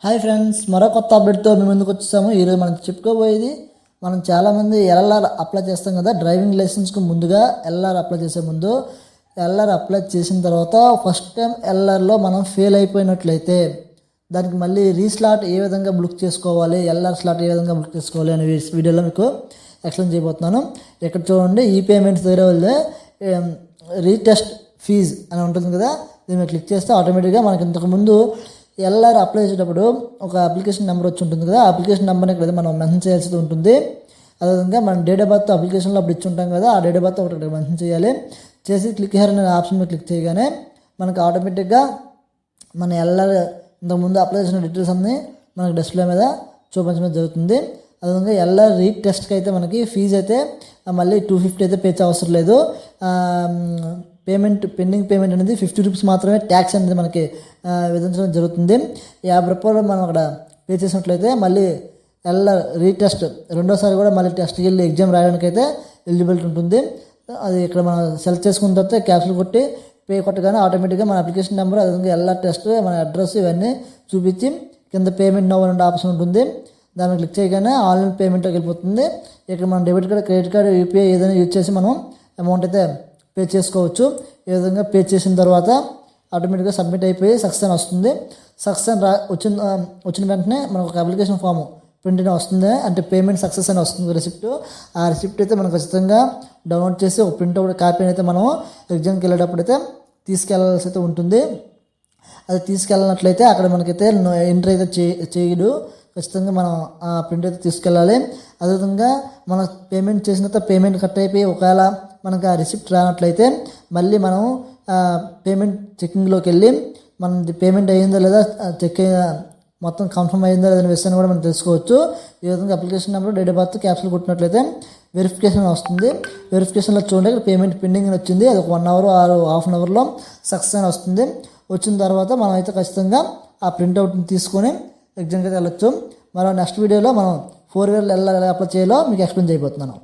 Hi friends, మరో కొత్త అప్డేట్తో మేము ముందుకు వచ్చేసాము. ఈరోజు మనం చెప్పుకోబోయేది, మనం చాలామంది ఎల్ఎల్ఆర్ అప్లై చేస్తాం కదా. డ్రైవింగ్ లైసెన్స్కి ముందుగా ఎల్ఆర్ అప్లై చేసే ముందు ఎల్ఆర్ అప్లై చేసిన తర్వాత ఫస్ట్ టైం ఎల్ఆర్లో మనం ఫెయిల్ అయిపోయినట్లయితే దానికి మళ్ళీ రీస్లాట్ ఏ విధంగా బుక్ చేసుకోవాలి, ఎల్ఆర్ స్లాట్ ఏ విధంగా బుక్ చేసుకోవాలి అనే వీడియోలో మీకు ఎక్స్ప్లెయిన్ చేయబోతున్నాను. ఇక్కడ చూడండి, ఈ పేమెంట్స్ దగ్గర వెళ్ళి రీటెస్ట్ ఫీజ్ అని ఉంటుంది కదా, దీన్ని మీరు క్లిక్ చేస్తే ఆటోమేటిక్గా మనకి ఇంతకుముందు ఎల్ఆర్ అప్లై చేసేటప్పుడు ఒక అప్లికేషన్ నెంబర్ వచ్చి ఉంటుంది కదా. ఆ అప్లికేషన్ నెంబర్ని ఇక్కడ మనం మెన్షన్ చేయాల్సి ఉంటుంది. అదేవిధంగా మనం డేట్ ఆఫ్ బర్త్ అప్లికేషన్లో అప్పుడు ఇచ్చి ఉంటాం కదా, ఆ డేట్ ఆఫ్ బర్త్ ఒకటి మెన్షన్ చేయాలి. చేసి క్లిక్ హియర్ అనే ఆప్షన్ మీద క్లిక్ చేయగానే మనకు ఆటోమేటిక్గా మన ఎల్ఆర్ ఇంతకుముందు అప్లై చేసిన డీటెయిల్స్ అన్నీ మనకు డిస్ప్లే మీద చూపించడం జరుగుతుంది. అదేవిధంగా ఎల్ఆర్ రీటెస్ట్కి అయితే మనకి ఫీజు అయితే మళ్ళీ 250 అయితే పే అవసరం లేదు. పెండింగ్ పేమెంట్ అనేది 50 రూపీస్ మాత్రమే ట్యాక్స్ అనేది మనకి విధించడం జరుగుతుంది. 50 రూపాయలు మనం అక్కడ పే చేసినట్లయితే మళ్ళీ ఎల్ఆర్ రీటెస్ట్ రెండోసారి కూడా మళ్ళీ టెస్ట్కి వెళ్ళి ఎగ్జామ్ రాయడానికి అయితే ఎలిజిబిలిటీ ఉంటుంది. అది ఇక్కడ మనం సెలెక్ట్ చేసుకున్న తర్వాత క్యాప్చర్ కొట్టి పే కొట్టగానే ఆటోమేటిక్గా మన అప్లికేషన్ నెంబర్, అదేవిధంగా ఎల్ఆర్ టెస్ట్, మన అడ్రస్ ఇవన్నీ చూపించి కింద పేమెంట్ నౌ అనే ఆప్షన్ ఉంటుంది. దాన్ని క్లిక్ చేయగానే ఆన్లైన్ పేమెంట్కి వెళ్ళిపోతుంది. ఇక్కడ మనం debit card, credit card, UPI ఏదైనా యూజ్ చేసి మనం అమౌంట్ అయితే పే చేసుకోవచ్చు. ఈ విధంగా పే చేసిన తర్వాత ఆటోమేటిక్గా సబ్మిట్ అయిపోయి సక్సెస్ అని వస్తుంది. సక్సెస్ అని వచ్చిన వెంటనే మనకు ఒక అప్లికేషన్ ఫామ్ ప్రింట్ అని వస్తుంది, అంటే పేమెంట్ సక్సెస్ అని వస్తుంది రిసిప్ట్. ఆ రిసిప్ట్ అయితే మనం ఖచ్చితంగా డౌన్లోడ్ చేసి ఒక ప్రింట్ అవుట్ కాపీని అయితే మనం ఎగ్జామ్కి వెళ్ళేటప్పుడు అయితే తీసుకెళ్లాల్సి అయితే ఉంటుంది. అది తీసుకెళ్ళినట్లయితే అక్కడ మనకైతే ఎంట్రీ అయితే చేయడు. ఖచ్చితంగా మనం ఆ ప్రింట్ అయితే తీసుకెళ్ళాలి. అదేవిధంగా మనం పేమెంట్ చేసిన తర్వాత పేమెంట్ కట్ అయిపోయి ఒకవేళ మనకు ఆ రిసిప్ట్ రానట్లయితే మళ్ళీ మనం పేమెంట్ చెక్కింగ్లోకి వెళ్ళి మన పేమెంట్ అయ్యిందో లేదా చెక్ మొత్తం కన్ఫర్మ్ అయ్యిందో లేదనే విషయాన్ని కూడా మనం తెలుసుకోవచ్చు. ఈ విధంగా application number, date of birth captcha కొట్టినట్లయితే వెరిఫికేషన్ వస్తుంది. వెరిఫికేషన్లో చూడండి, ఇక్కడ పేమెంట్ పెండింగ్ అని వచ్చింది. అది ఒక 1 అవర్ ఆర్ హాఫ్ అన్ అవర్లో సక్సెస్ అని వస్తుంది. వచ్చిన తర్వాత మనం అయితే ఖచ్చితంగా ఆ ప్రింట్అవుట్ని తీసుకొని ఎగ్జామ్కి అయితే వెళ్ళొచ్చు. మరో నెక్స్ట్ వీడియోలో మనం 4 వీలర్ ఎలా అప్లై చేయాలో మీకు ఎక్స్ప్లెయిన్ చేయబోతున్నాను.